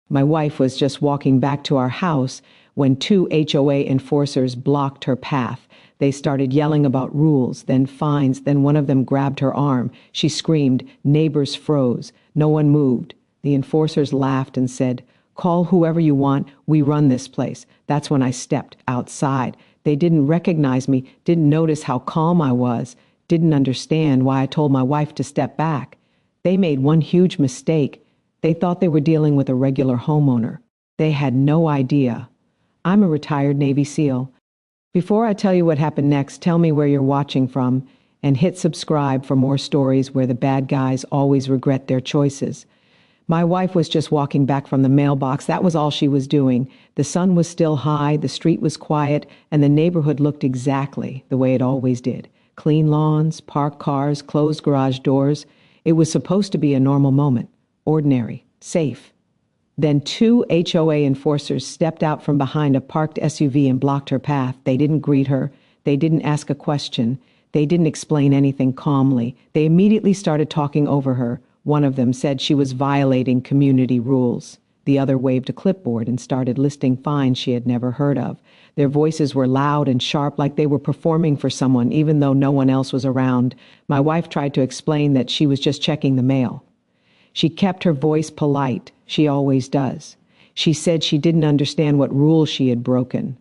My wife was just walking back to our house when two HOA enforcers blocked her path. They started yelling about rules, then fines, then one of them grabbed her arm. She screamed. Neighbors froze. No one moved. The enforcers laughed and said, "Call whoever you want. We run this place." That's when I stepped outside. They didn't recognize me, didn't notice how calm I was, didn't understand why I told my wife to step back. They made one huge mistake. They thought they were dealing with a regular homeowner. They had no idea. I'm a retired Navy SEAL. Before I tell you what happened next, tell me where you're watching from and hit subscribe for more stories where the bad guys always regret their choices. My wife was just walking back from the mailbox. That was all she was doing. The sun was still high, the street was quiet, and the neighborhood looked exactly the way it always did. Clean lawns, parked cars, closed garage doors. It was supposed to be a normal moment. Ordinary, safe. Then two HOA enforcers stepped out from behind a parked SUV and blocked her path. They didn't greet her. They didn't ask a question. They didn't explain anything calmly. They immediately started talking over her. One of them said she was violating community rules. The other waved a clipboard and started listing fines she had never heard of. Their voices were loud and sharp, like they were performing for someone, even though no one else was around. My wife tried to explain that she was just checking the mail. She kept her voice polite. She always does. She said she didn't understand what rules she had broken.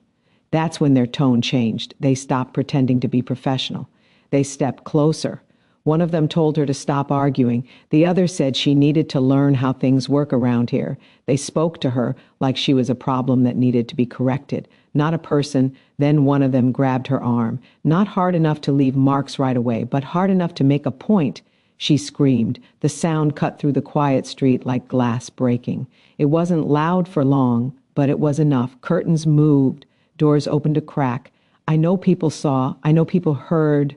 That's when their tone changed. They stopped pretending to be professional. They stepped closer. One of them told her to stop arguing. The other said she needed to learn how things work around here. They spoke to her like she was a problem that needed to be corrected, not a person. Then one of them grabbed her arm, not hard enough to leave marks right away, but hard enough to make a point. She screamed. The sound cut through the quiet street like glass breaking. It wasn't loud for long, but it was enough. Curtains moved. Doors opened a crack. I know people saw. I know people heard.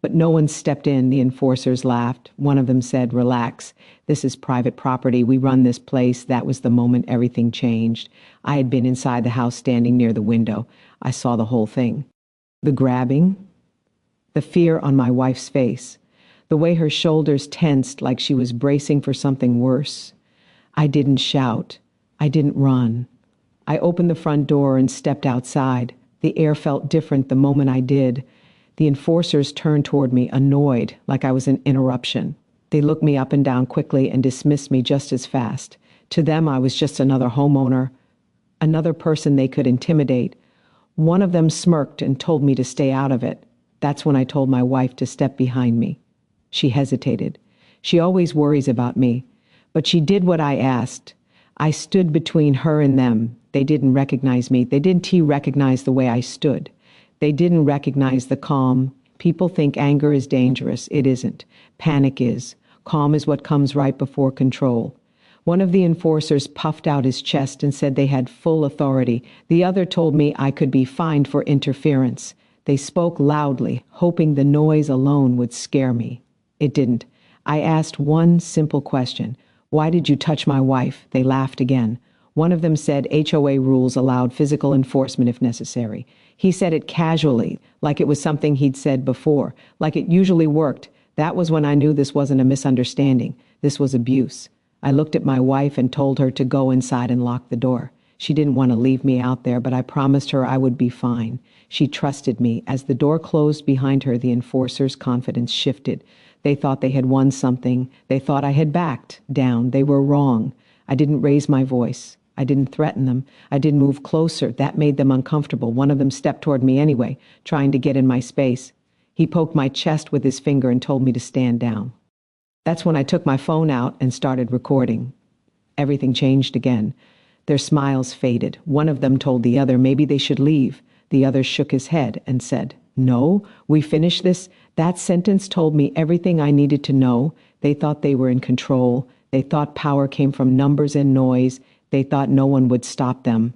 But no one stepped in. The enforcers laughed. One of them said, "Relax. This is private property. We run this place." That was the moment everything changed. I had been inside the house standing near the window. I saw the whole thing. The grabbing, the fear on my wife's face, the way her shoulders tensed like she was bracing for something worse. I didn't shout. I didn't run. I opened the front door and stepped outside. The air felt different the moment I did. The enforcers turned toward me, annoyed, like I was an interruption. They looked me up and down quickly and dismissed me just as fast. To them, I was just another homeowner, another person they could intimidate. One of them smirked and told me to stay out of it. That's when I told my wife to step behind me. She hesitated. She always worries about me, but she did what I asked. I stood between her and them. They didn't recognize me. They didn't recognize the way I stood. They didn't recognize the calm. People think anger is dangerous. It isn't. Panic is. Calm is what comes right before control. One of the enforcers puffed out his chest and said they had full authority. The other told me I could be fined for interference. They spoke loudly, hoping the noise alone would scare me. It didn't. I asked one simple question. "Why did you touch my wife?" They laughed again. One of them said HOA rules allowed physical enforcement if necessary. He said it casually, like it was something he'd said before, like it usually worked. That was when I knew this wasn't a misunderstanding. This was abuse. I looked at my wife and told her to go inside and lock the door. She didn't want to leave me out there, but I promised her I would be fine. She trusted me. As the door closed behind her, the enforcers' confidence shifted. They thought they had won something. They thought I had backed down. They were wrong. I didn't raise my voice. I didn't threaten them. I didn't move closer. That made them uncomfortable. One of them stepped toward me anyway, trying to get in my space. He poked my chest with his finger and told me to stand down. That's when I took my phone out and started recording. Everything changed again. Their smiles faded. One of them told the other maybe they should leave. The other shook his head and said, "No, we finished this." That sentence told me everything I needed to know. They thought they were in control. They thought power came from numbers and noise. They thought no one would stop them.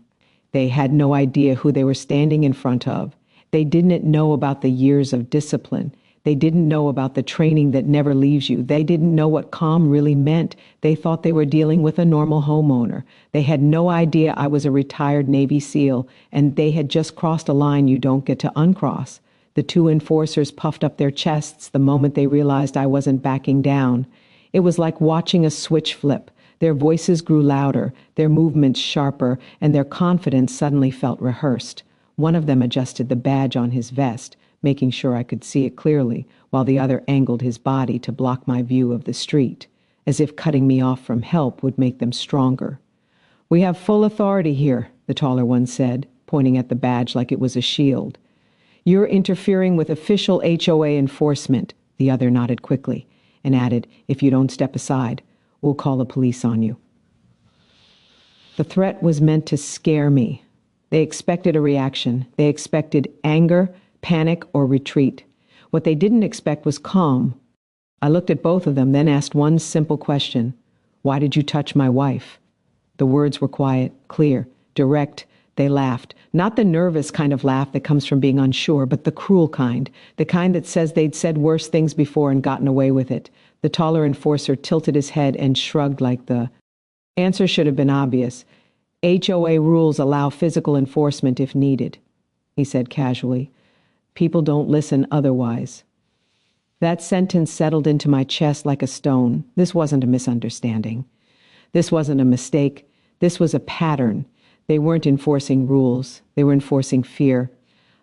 They had no idea who they were standing in front of. They didn't know about the years of discipline. They didn't know about the training that never leaves you. They didn't know what calm really meant. They thought they were dealing with a normal homeowner. They had no idea I was a retired Navy SEAL, and they had just crossed a line you don't get to uncross. The two enforcers puffed up their chests the moment they realized I wasn't backing down. It was like watching a switch flip. Their voices grew louder, their movements sharper, and their confidence suddenly felt rehearsed. One of them adjusted the badge on his vest, making sure I could see it clearly, while the other angled his body to block my view of the street, as if cutting me off from help would make them stronger. "We have full authority here," the taller one said, pointing at the badge like it was a shield. "You're interfering with official HOA enforcement," the other nodded quickly, and added, "If you don't step aside, we'll call the police on you." The threat was meant to scare me. They expected a reaction. They expected anger, panic, or retreat. What they didn't expect was calm. I looked at both of them, then asked one simple question. "Why did you touch my wife?" The words were quiet, clear, direct. They laughed. Not the nervous kind of laugh that comes from being unsure, but the cruel kind. The kind that says they'd said worse things before and gotten away with it. The taller enforcer tilted his head and shrugged like the answer should have been obvious. "HOA rules allow physical enforcement if needed," he said casually. "People don't listen otherwise." That sentence settled into my chest like a stone. This wasn't a misunderstanding. This wasn't a mistake. This was a pattern. They weren't enforcing rules. They were enforcing fear.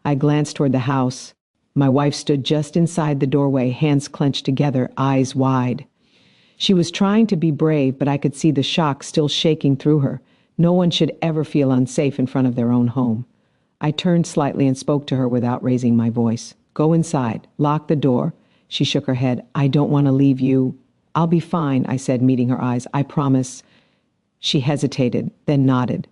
I glanced toward the house. My wife stood just inside the doorway, hands clenched together, eyes wide. She was trying to be brave, but I could see the shock still shaking through her. No one should ever feel unsafe in front of their own home. I turned slightly and spoke to her without raising my voice. "Go inside. Lock the door." She shook her head. "I don't want to leave you." "I'll be fine," I said, meeting her eyes. "I promise." She hesitated, then nodded.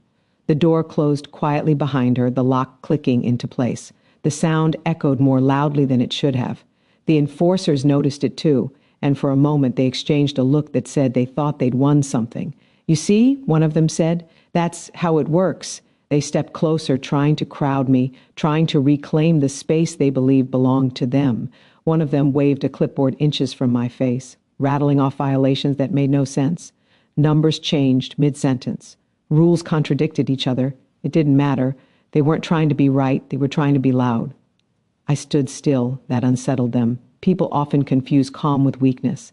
The door closed quietly behind her, the lock clicking into place. The sound echoed more loudly than it should have. The enforcers noticed it too, and for a moment they exchanged a look that said they thought they'd won something. "You see," one of them said, "that's how it works." They stepped closer, trying to crowd me, trying to reclaim the space they believed belonged to them. One of them waved a clipboard inches from my face, rattling off violations that made no sense. Numbers changed mid-sentence. Rules contradicted each other. It didn't matter. They weren't trying to be right. They were trying to be loud. I stood still. That unsettled them. People often confuse calm with weakness.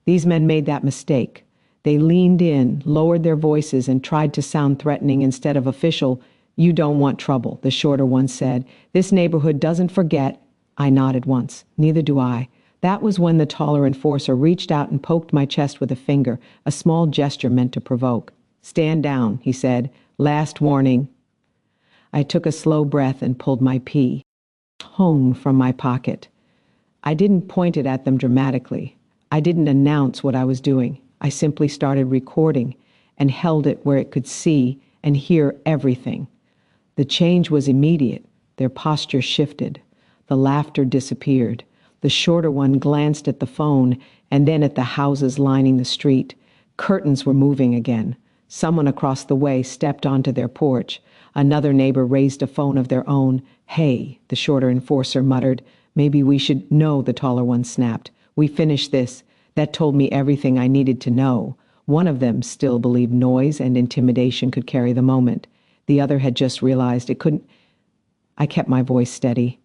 These men made that mistake. They leaned in, lowered their voices, and tried to sound threatening instead of official. "You don't want trouble," the shorter one said. "This neighborhood doesn't forget." I nodded once. "Neither do I." That was when the taller enforcer reached out and poked my chest with a finger, a small gesture meant to provoke. "Stand down," he said. "Last warning." I took a slow breath and pulled my pee. Home from my pocket. I didn't point it at them dramatically. I didn't announce what I was doing. I simply started recording and held it where it could see and hear everything. The change was immediate. Their posture shifted. The laughter disappeared. The shorter one glanced at the phone and then at the houses lining the street. Curtains were moving again. Someone across the way stepped onto their porch. Another neighbor raised a phone of their own. "Hey," the shorter enforcer muttered. "Maybe we should." "No," the taller one snapped. "We finished this." That told me everything I needed to know. One of them still believed noise and intimidation could carry the moment. The other had just realized it couldn't. I kept my voice steady.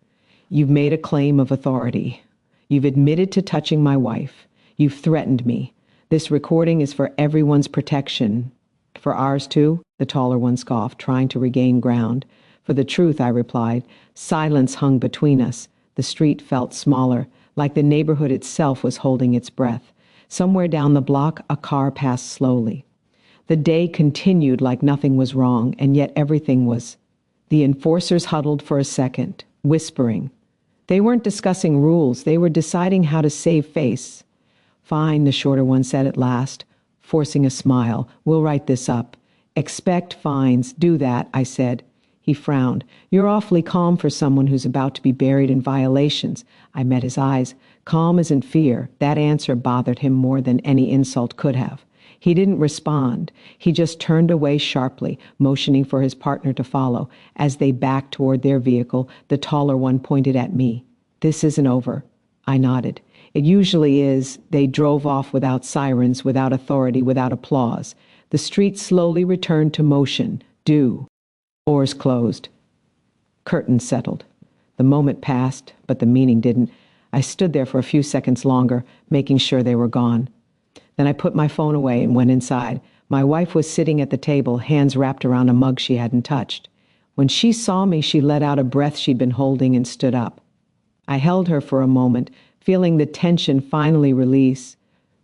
"You've made a claim of authority. You've admitted to touching my wife. You've threatened me. This recording is for everyone's protection." "For ours too?" the taller one scoffed, trying to regain ground. "For the truth," I replied. Silence hung between us. The street felt smaller, like the neighborhood itself was holding its breath. Somewhere down the block, a car passed slowly. The day continued like nothing was wrong, and yet everything was. The enforcers huddled for a second, whispering. They weren't discussing rules. They were deciding how to save face. "Fine," the shorter one said at last, forcing a smile. "We'll write this up." "Expect fines. Do that," I said. He frowned. "You're awfully calm for someone who's about to be buried in violations." I met his eyes. Calm isn't fear. That answer bothered him more than any insult could have. He didn't respond. He just turned away sharply, motioning for his partner to follow. As they backed toward their vehicle, the taller one pointed at me. "This isn't over." I nodded. "It usually is." They drove off without sirens, without authority, without applause. The street slowly returned to motion. Doors closed. Curtains settled. The moment passed, but the meaning didn't. I stood there for a few seconds longer, making sure they were gone. Then I put my phone away and went inside. My wife was sitting at the table, hands wrapped around a mug she hadn't touched. When she saw me, she let out a breath she'd been holding and stood up. I held her for a moment, feeling the tension finally release.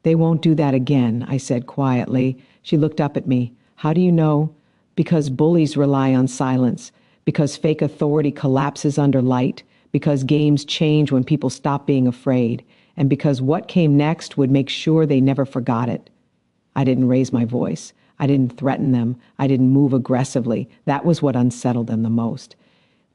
"They won't do that again," I said quietly. She looked up at me. "How do you know?" "Because bullies rely on silence, because fake authority collapses under light, because games change when people stop being afraid, and because what came next would make sure they never forgot it." I didn't raise my voice. I didn't threaten them. I didn't move aggressively. That was what unsettled them the most.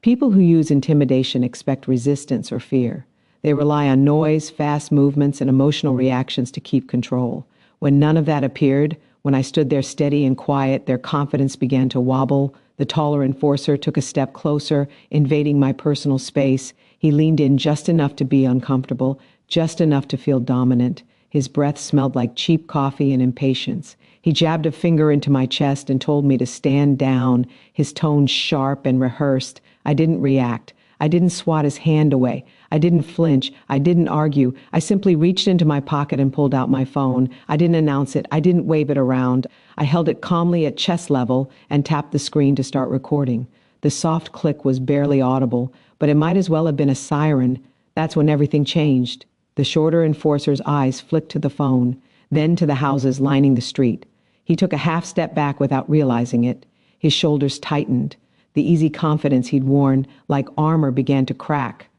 People who use intimidation expect resistance or fear. They rely on noise, fast movements, and emotional reactions to keep control. When none of that appeared, when I stood there steady and quiet, their confidence began to wobble. The taller enforcer took a step closer, invading my personal space. He leaned in just enough to be uncomfortable, just enough to feel dominant. His breath smelled like cheap coffee and impatience. He jabbed a finger into my chest and told me to stand down, his tone sharp and rehearsed. I didn't react. I didn't swat his hand away. I didn't flinch. I didn't argue. I simply reached into my pocket and pulled out my phone. I didn't announce it. I didn't wave it around. I held it calmly at chest level and tapped the screen to start recording. The soft click was barely audible, but it might as well have been a siren. That's when everything changed. The shorter enforcer's eyes flicked to the phone, then to the houses lining the street. He took a half step back without realizing it. His shoulders tightened. The easy confidence he'd worn, like armor, began to crack.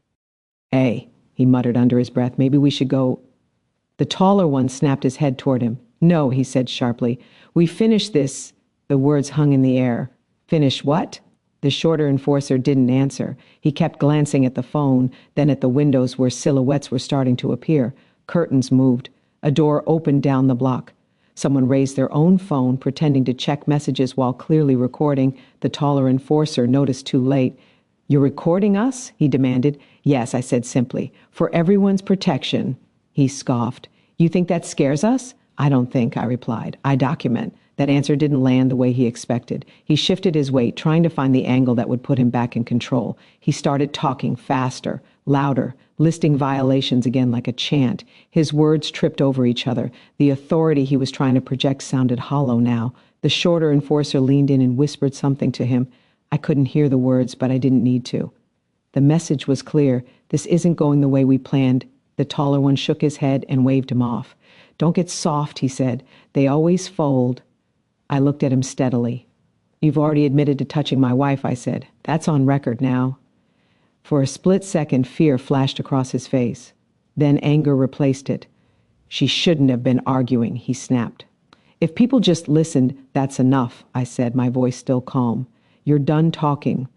"Hey," he muttered under his breath, "maybe we should go." The taller one snapped his head toward him. "No," he said sharply. "We finished this." The words hung in the air. "Finish what?" The shorter enforcer didn't answer. He kept glancing at the phone, then at the windows where silhouettes were starting to appear. Curtains moved. A door opened down the block. Someone raised their own phone, pretending to check messages while clearly recording. The taller enforcer noticed too late. "You're recording us?" he demanded. "Yes," I said simply. "For everyone's protection." He scoffed. "You think that scares us?" "I don't think," I replied. "I document." That answer didn't land the way he expected. He shifted his weight, trying to find the angle that would put him back in control. He started talking faster, louder, listing violations again like a chant. His words tripped over each other. The authority he was trying to project sounded hollow now. The shorter enforcer leaned in and whispered something to him. I couldn't hear the words, but I didn't need to. The message was clear. "This isn't going the way we planned." The taller one shook his head and waved him off. "Don't get soft," he said. "They always fold." I looked at him steadily. "You've already admitted to touching my wife," I said. "That's on record now." For a split second, fear flashed across his face. Then anger replaced it. "She shouldn't have been arguing," he snapped. "If people just listened, that's enough," I said, my voice still calm. "You're done talking."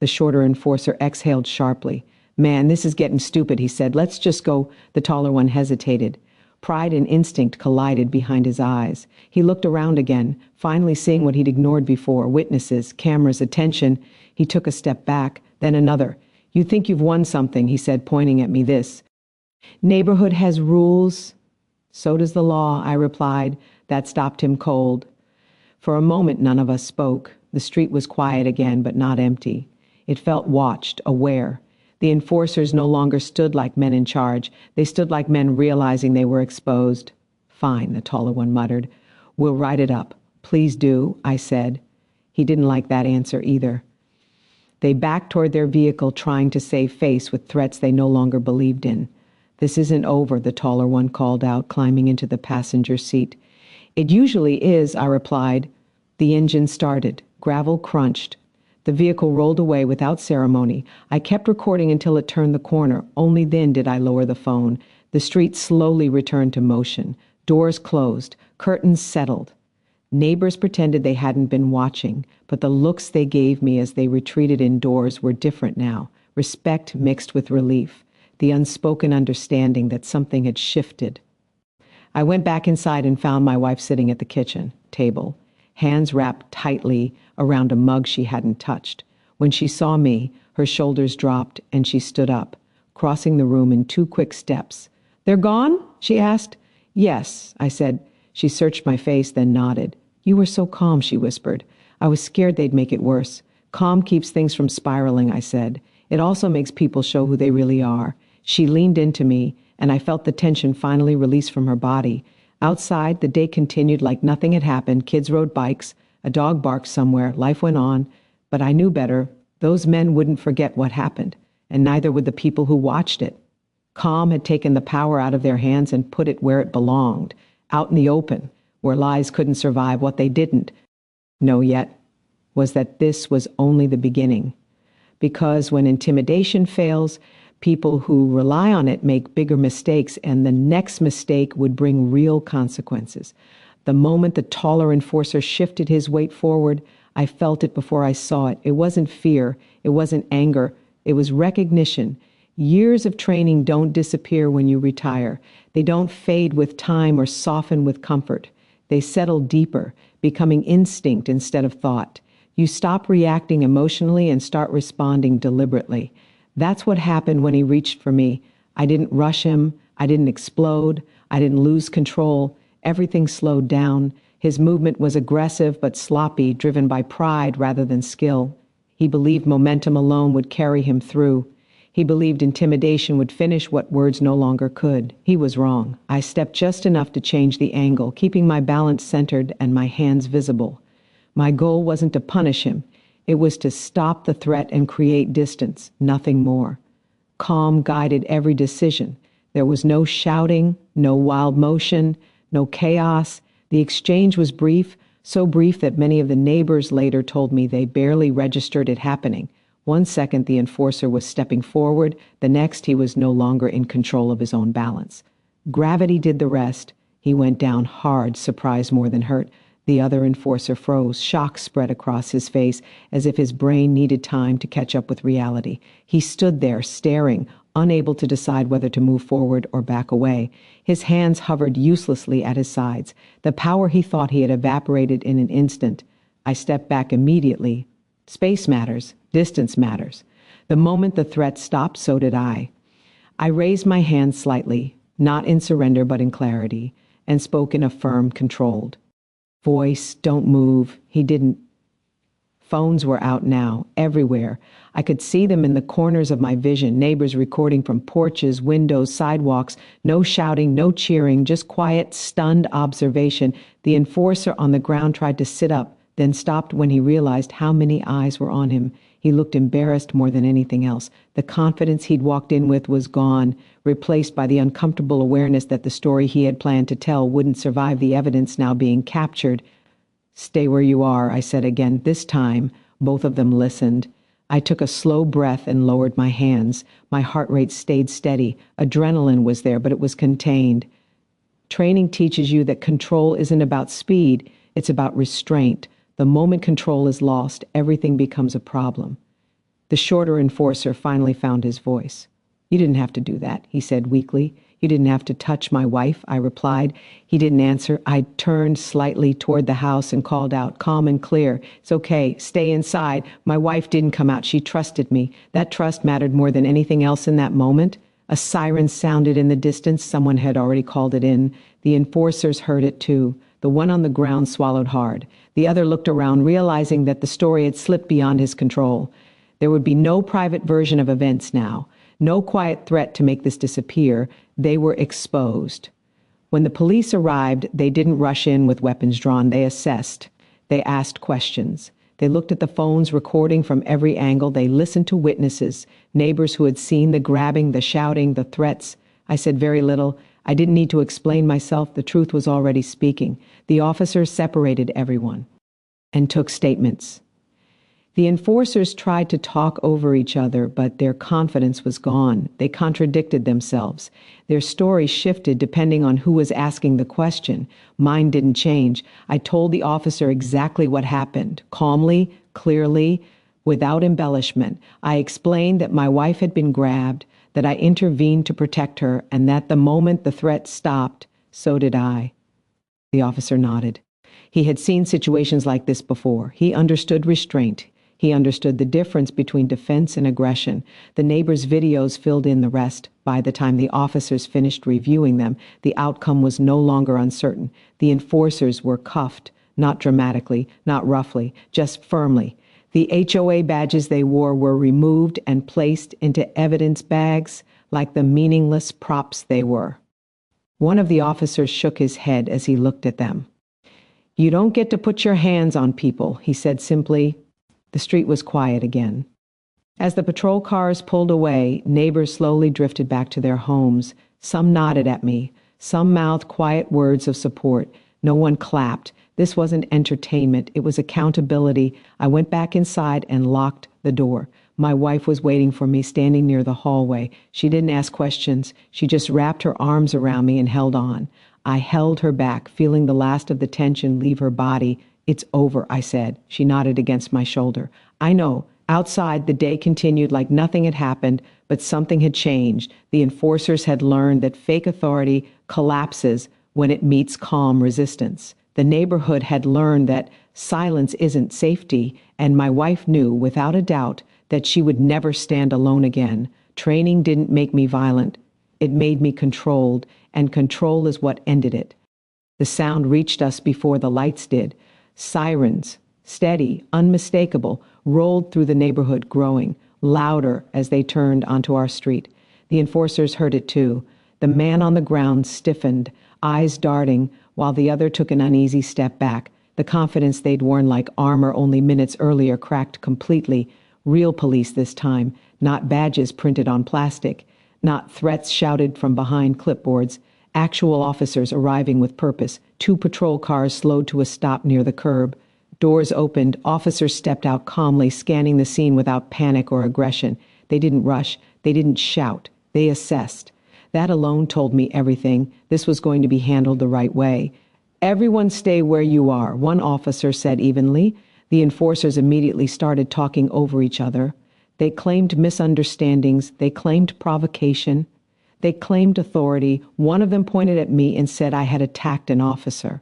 The shorter enforcer exhaled sharply. "Man, this is getting stupid," he said. "Let's just go." The taller one hesitated. Pride and instinct collided behind his eyes. He looked around again, finally seeing what he'd ignored before: witnesses, cameras, attention. He took a step back, then another. "You think you've won something," he said, pointing at me. "This neighborhood has rules." "So does the law," I replied. That stopped him cold. For a moment, none of us spoke. The street was quiet again, but not empty. It felt watched, aware. The enforcers no longer stood like men in charge. They stood like men realizing they were exposed. "Fine," the taller one muttered. "We'll write it up." "Please do," I said. He didn't like that answer either. They backed toward their vehicle, trying to save face with threats they no longer believed in. "This isn't over," the taller one called out, climbing into the passenger seat. "It usually is," I replied. The engine started. Gravel crunched. The vehicle rolled away without ceremony. I kept recording until it turned the corner. Only then did I lower the phone. The street slowly returned to motion. Doors closed. Curtains settled. Neighbors pretended they hadn't been watching, but the looks they gave me as they retreated indoors were different now. Respect mixed with relief. The unspoken understanding that something had shifted. I went back inside and found my wife sitting at the kitchen table, hands wrapped tightly around a mug she hadn't touched. When she saw me, her shoulders dropped and she stood up, crossing the room in 2 quick steps. "They're gone?" she asked. "Yes," I said. She searched my face, then nodded. "You were so calm," she whispered. "I was scared they'd make it worse." "Calm keeps things from spiraling," I said. "It also makes people show who they really are." She leaned into me, and I felt the tension finally release from her body. Outside, the day continued like nothing had happened. Kids rode bikes, a dog barked somewhere, life went on. But I knew better. Those men wouldn't forget what happened, and neither would the people who watched it. Calm had taken the power out of their hands and put it where it belonged, out in the open, where lies couldn't survive. What they didn't know yet was that this was only the beginning. Because when intimidation fails, people who rely on it make bigger mistakes, and the next mistake would bring real consequences. The moment the taller enforcer shifted his weight forward, I felt it before I saw it. It wasn't fear, it wasn't anger, it was recognition. Years of training don't disappear when you retire. They don't fade with time or soften with comfort. They settle deeper, becoming instinct instead of thought. You stop reacting emotionally and start responding deliberately. That's what happened when he reached for me. I didn't rush him. I didn't explode. I didn't lose control. Everything slowed down. His movement was aggressive but sloppy, driven by pride rather than skill. He believed momentum alone would carry him through. He believed intimidation would finish what words no longer could. He was wrong. I stepped just enough to change the angle, keeping my balance centered and my hands visible. My goal wasn't to punish him. It was to stop the threat and create distance, nothing more. Calm guided every decision. There was no shouting, no wild motion, no chaos. The exchange was brief, so brief that many of the neighbors later told me they barely registered it happening. One second the enforcer was stepping forward, the next he was no longer in control of his own balance. Gravity did the rest. He went down hard, surprise more than hurt. The other enforcer froze. Shock spread across his face, as if his brain needed time to catch up with reality. He stood there, staring, unable to decide whether to move forward or back away. His hands hovered uselessly at his sides. The power he thought he had evaporated in an instant. I stepped back immediately. Space matters. Distance matters. The moment the threat stopped, so did I. I raised my hand slightly, not in surrender but in clarity, and spoke in a firm, controlled voice. Don't move. He didn't. Phones were out now, everywhere. I could see them in the corners of my vision, neighbors recording from porches, windows, sidewalks. No shouting, no cheering, just quiet, stunned observation. The enforcer on the ground tried to sit up, then stopped when he realized how many eyes were on him. He looked embarrassed more than anything else. The confidence he'd walked in with was gone, replaced by the uncomfortable awareness that the story he had planned to tell wouldn't survive the evidence now being captured. "Stay where you are," I said again. This time, both of them listened. I took a slow breath and lowered my hands. My heart rate stayed steady. Adrenaline was there, but it was contained. Training teaches you that control isn't about speed, it's about restraint. The moment control is lost, everything becomes a problem. The shorter enforcer finally found his voice. "You didn't have to do that," he said weakly. "You didn't have to touch my wife," I replied. He didn't answer. I turned slightly toward the house and called out, calm and clear, "It's okay, stay inside. My wife didn't come out. She trusted me." That trust mattered more than anything else in that moment. A siren sounded in the distance. Someone had already called it in. The enforcers heard it too. The one on the ground swallowed hard. The other looked around, realizing that the story had slipped beyond his control. There would be no private version of events now. No quiet threat to make this disappear. They were exposed. When the police arrived, they didn't rush in with weapons drawn. They assessed. They asked questions. They looked at the phones recording from every angle. They listened to witnesses, neighbors who had seen the grabbing, the shouting, the threats. I said very little. I didn't need to explain myself. The truth was already speaking. The officers separated everyone and took statements. The enforcers tried to talk over each other, but their confidence was gone. They contradicted themselves. Their story shifted depending on who was asking the question. Mine didn't change. I told the officer exactly what happened, calmly, clearly, without embellishment. I explained that my wife had been grabbed, that I intervened to protect her, and that the moment the threat stopped, so did I. The officer nodded. He had seen situations like this before. He understood restraint. He understood the difference between defense and aggression. The neighbors' videos filled in the rest. By the time the officers finished reviewing them, the outcome was no longer uncertain. The enforcers were cuffed, not dramatically, not roughly, just firmly. The HOA badges they wore were removed and placed into evidence bags like the meaningless props they were. One of the officers shook his head as he looked at them. "You don't get to put your hands on people," he said simply. The street was quiet again. As the patrol cars pulled away, neighbors slowly drifted back to their homes. Some nodded at me. Some mouthed quiet words of support. No one clapped. This wasn't entertainment. It was accountability. I went back inside and locked the door. My wife was waiting for me, standing near the hallway. She didn't ask questions. She just wrapped her arms around me and held on. I held her back, feeling the last of the tension leave her body. "It's over," I said. She nodded against my shoulder. "I know." Outside, the day continued like nothing had happened, but something had changed. The enforcers had learned that fake authority collapses when it meets calm resistance. The neighborhood had learned that silence isn't safety, and my wife knew, without a doubt, that she would never stand alone again. Training didn't make me violent. It made me controlled, and control is what ended it. The sound reached us before the lights did. Sirens, steady, unmistakable, rolled through the neighborhood, growing louder as they turned onto our street. The enforcers heard it too. The man on the ground stiffened, eyes darting, while the other took an uneasy step back. The confidence they'd worn like armor only minutes earlier cracked completely. Real police this time, not badges printed on plastic, not threats shouted from behind clipboards. Actual officers arriving with purpose. 2 patrol cars slowed to a stop near the curb. Doors opened. Officers stepped out calmly, scanning the scene without panic or aggression. They didn't rush. They didn't shout. They assessed. That alone told me everything. This was going to be handled the right way. "Everyone stay where you are," one officer said evenly. The enforcers immediately started talking over each other. They claimed misunderstandings. They claimed provocation. They claimed authority. One of them pointed at me and said I had attacked an officer.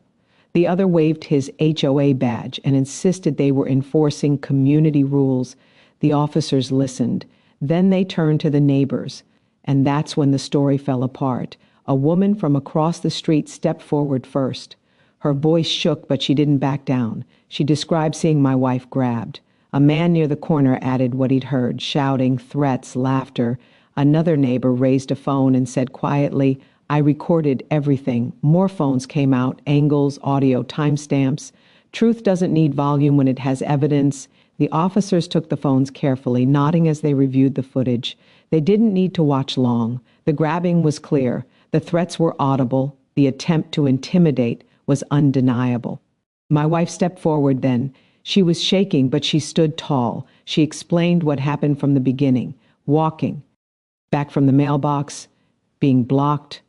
The other waved his HOA badge and insisted they were enforcing community rules. The officers listened. Then they turned to the neighbors. And that's when the story fell apart. A woman from across the street stepped forward first. Her voice shook, but she didn't back down. She described seeing my wife grabbed. A man near the corner added what he'd heard, shouting, threats, laughter. Another neighbor raised a phone and said quietly, "I recorded everything." More phones came out, angles, audio, timestamps. Truth doesn't need volume when it has evidence. The officers took the phones carefully, nodding as they reviewed the footage. They didn't need to watch long. The grabbing was clear. The threats were audible. The attempt to intimidate was undeniable. My wife stepped forward then. She was shaking, but she stood tall. She explained what happened from the beginning. Walking back from the mailbox, being blocked,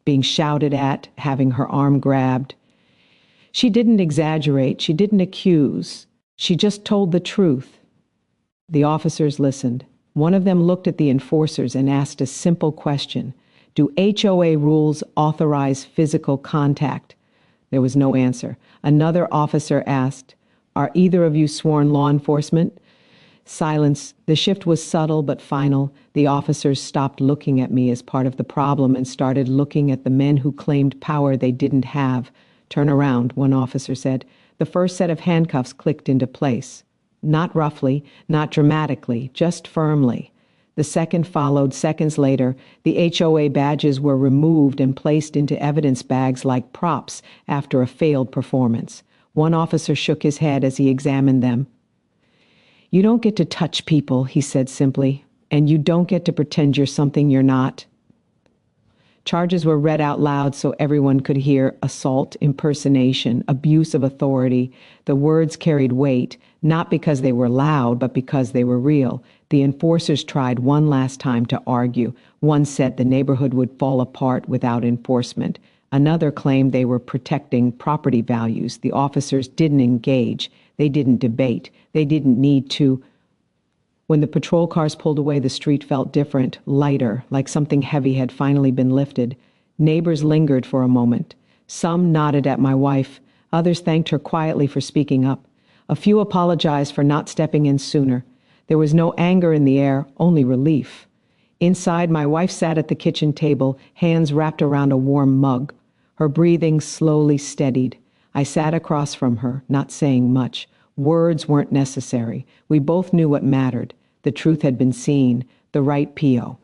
being shouted at, having her arm grabbed. She didn't exaggerate. She didn't accuse. She just told the truth. The officers listened. One of them looked at the enforcers and asked a simple question. "Do HOA rules authorize physical contact?" There was no answer. Another officer asked, "Are either of you sworn law enforcement?" Silence. The shift was subtle but final. The officers stopped looking at me as part of the problem and started looking at the men who claimed power they didn't have. "Turn around," one officer said. The first set of handcuffs clicked into place. Not roughly, not dramatically, just firmly. The second followed seconds later. The HOA badges were removed and placed into evidence bags like props after a failed performance. One officer shook his head as he examined them. "You don't get to touch people," he said simply, "and you don't get to pretend you're something you're not." Charges were read out loud so everyone could hear: assault, impersonation, abuse of authority. The words carried weight, not because they were loud, but because they were real. The enforcers tried one last time to argue. One said the neighborhood would fall apart without enforcement. Another claimed they were protecting property values. The officers didn't engage. They didn't debate. They didn't need to. When the patrol cars pulled away, the street felt different, lighter, like something heavy had finally been lifted. Neighbors lingered for a moment. Some nodded at my wife. Others thanked her quietly for speaking up. A few apologized for not stepping in sooner. There was no anger in the air, only relief. Inside, my wife sat at the kitchen table, hands wrapped around a warm mug. Her breathing slowly steadied. I sat across from her, not saying much. Words weren't necessary. We both knew what mattered. The truth had been seen, the right PO.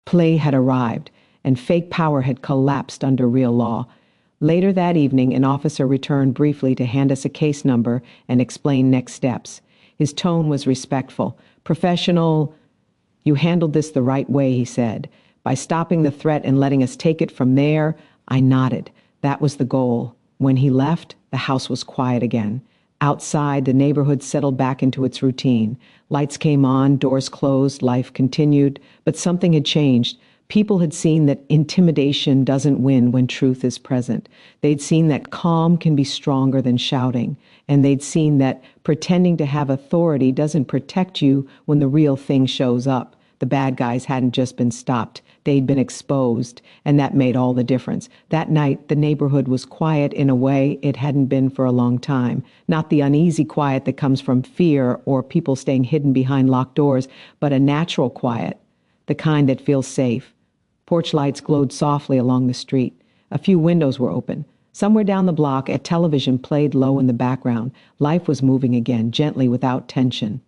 Play had arrived, and fake power had collapsed under real law. Later that evening, an officer returned briefly to hand us a case number and explain next steps. His tone was respectful, professional. "You handled this the right way," he said. "By stopping the threat and letting us take it from there." I nodded. That was the goal. When he left, the house was quiet again. Outside, the neighborhood settled back into its routine. Lights came on, doors closed, life continued, but something had changed. People had seen that intimidation doesn't win when truth is present. They'd seen that calm can be stronger than shouting. And they'd seen that pretending to have authority doesn't protect you when the real thing shows up. The bad guys hadn't just been stopped. They'd been exposed, and that made all the difference. That night, the neighborhood was quiet in a way it hadn't been for a long time. Not the uneasy quiet that comes from fear or people staying hidden behind locked doors, but a natural quiet, the kind that feels safe. Porch lights glowed softly along the street. A few windows were open. Somewhere down the block, a television played low in the background. Life was moving again, gently, without tension.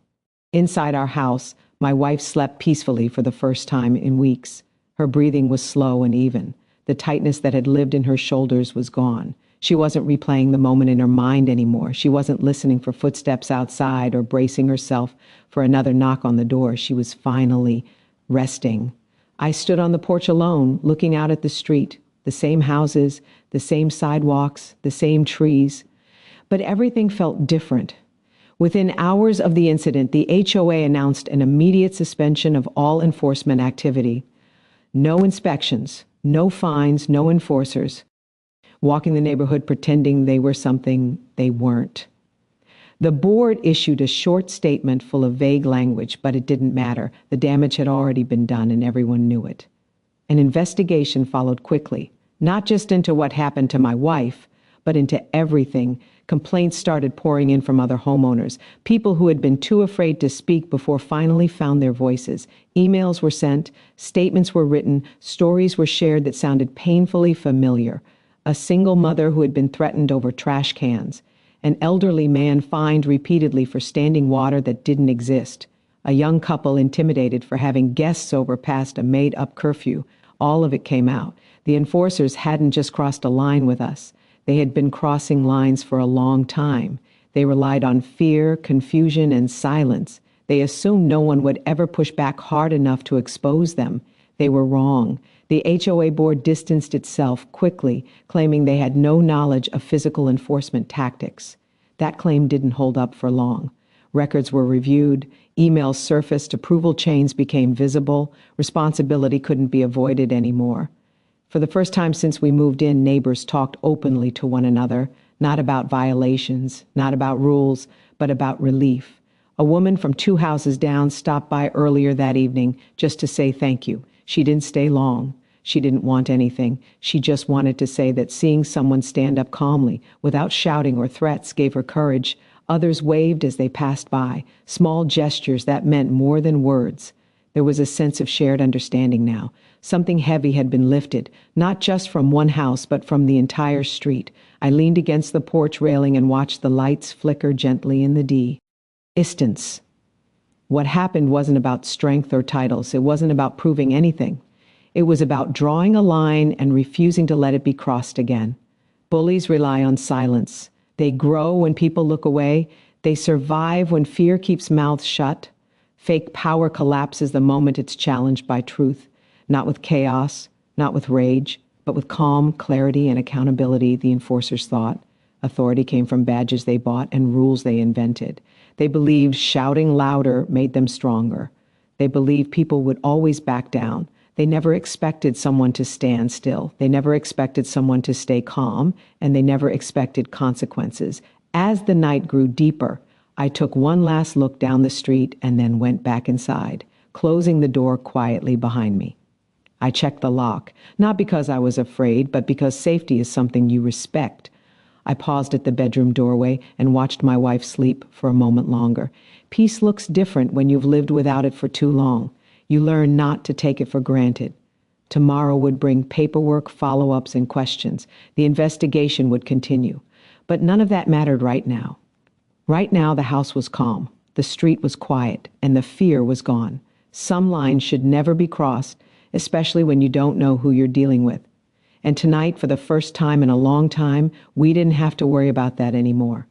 Inside our house, my wife slept peacefully for the first time in weeks. Her breathing was slow and even. The tightness that had lived in her shoulders was gone. She wasn't replaying the moment in her mind anymore. She wasn't listening for footsteps outside or bracing herself for another knock on the door. She was finally resting. I stood on the porch alone, looking out at the street, the same houses, the same sidewalks, the same trees. But everything felt different. Within hours of the incident, the HOA announced an immediate suspension of all enforcement activity. No inspections, no fines, no enforcers. Walking the neighborhood pretending they were something they weren't. The board issued a short statement full of vague language, but it didn't matter. The damage had already been done and everyone knew it. An investigation followed quickly, not just into what happened to my wife, but into everything. Complaints started pouring in from other homeowners, people who had been too afraid to speak before finally found their voices. Emails were sent, statements were written, stories were shared that sounded painfully familiar. A single mother who had been threatened over trash cans. An elderly man fined repeatedly for standing water that didn't exist. A young couple intimidated for having guests over past a made-up curfew. All of it came out. The enforcers hadn't just crossed a line with us. They had been crossing lines for a long time. They relied on fear, confusion, and silence. They assumed no one would ever push back hard enough to expose them. They were wrong. The HOA board distanced itself quickly, claiming they had no knowledge of physical enforcement tactics. That claim didn't hold up for long. Records were reviewed, emails surfaced, approval chains became visible, responsibility couldn't be avoided anymore. For the first time since we moved in, neighbors talked openly to one another, not about violations, not about rules, but about relief. A woman from 2 houses down stopped by earlier that evening just to say thank you. She didn't stay long. She didn't want anything. She just wanted to say that seeing someone stand up calmly, without shouting or threats, gave her courage. Others waved as they passed by, small gestures that meant more than words. There was a sense of shared understanding now. Something heavy had been lifted, not just from one house, but from the entire street. I leaned against the porch railing and watched the lights flicker gently in the distance. What happened wasn't about strength or titles. It wasn't about proving anything. It was about drawing a line and refusing to let it be crossed again. Bullies rely on silence. They grow when people look away. They survive when fear keeps mouths shut. Fake power collapses the moment it's challenged by truth. Not with chaos, not with rage, but with calm, clarity, and accountability, the enforcers thought. Authority came from badges they bought and rules they invented. They believed shouting louder made them stronger. They believed people would always back down. They never expected someone to stand still. They never expected someone to stay calm, and they never expected consequences. As the night grew deeper, I took one last look down the street and then went back inside, closing the door quietly behind me. I checked the lock, not because I was afraid, but because safety is something you respect. I paused at the bedroom doorway and watched my wife sleep for a moment longer. Peace looks different when you've lived without it for too long. You learn not to take it for granted. Tomorrow would bring paperwork, follow-ups, and questions. The investigation would continue. But none of that mattered right now. Right now, the house was calm. The street was quiet, and the fear was gone. Some lines should never be crossed, especially when you don't know who you're dealing with. And tonight, for the first time in a long time, we didn't have to worry about that anymore.